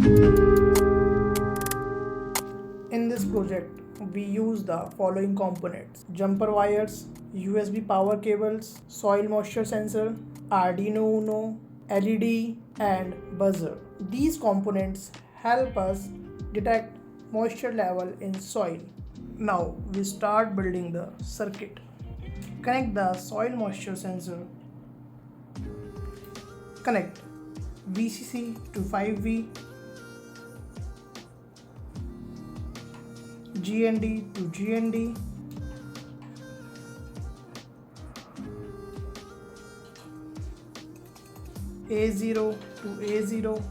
In this project, we use the following components: jumper wires, USB power cables, soil moisture sensor, Arduino Uno, LED, and buzzer. These components help us detect moisture level in soil. Now we start building the circuit. Connect the soil moisture sensor. Connect VCC to 5V, GND to GND, A0 to A0.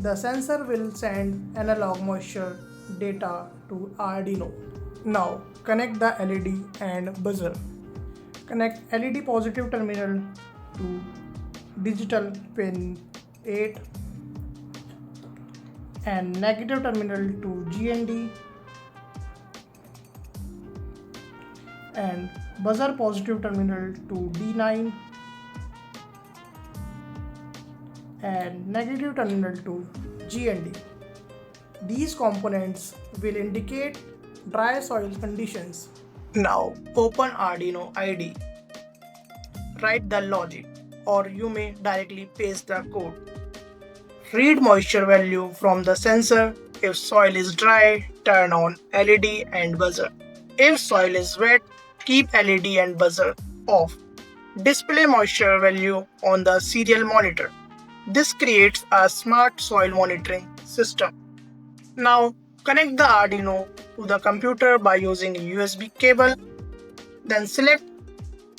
The sensor will send analog moisture data to Arduino. Now connect the LED and buzzer. Connect LED positive terminal to digital pin 8 and negative terminal to GND and buzzer positive terminal to D9 and negative terminal to GND. These components will indicate dry soil conditions. Now open Arduino IDE. Write the logic, or you may directly paste the code. Read moisture value from the sensor. If soil is dry, turn on LED and buzzer. If soil is wet, keep LED and buzzer off. Display moisture value on the serial monitor. This creates a smart soil monitoring system. Now connect the Arduino to the computer by using a USB cable. Then select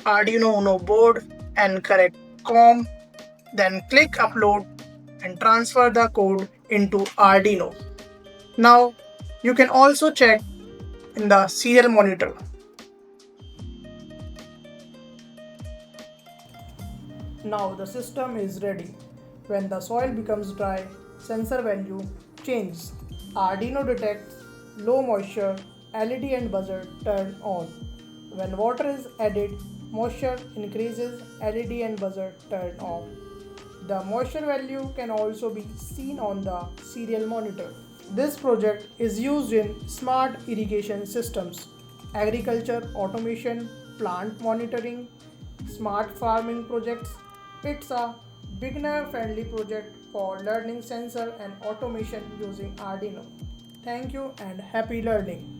Arduino Uno board and correct COM. Then click upload and transfer the code into Arduino. Now you can also check in the serial monitor. Now the system is ready. When the soil becomes dry, sensor value changes. Arduino detects low moisture, LED and buzzer turn on. When water is added, moisture increases, LED and buzzer turn off. The moisture value can also be seen on the serial monitor. This project is used in smart irrigation systems, agriculture automation, plant monitoring, smart farming projects. It's a beginner-friendly project for learning sensor and automation using Arduino. Thank you and happy learning.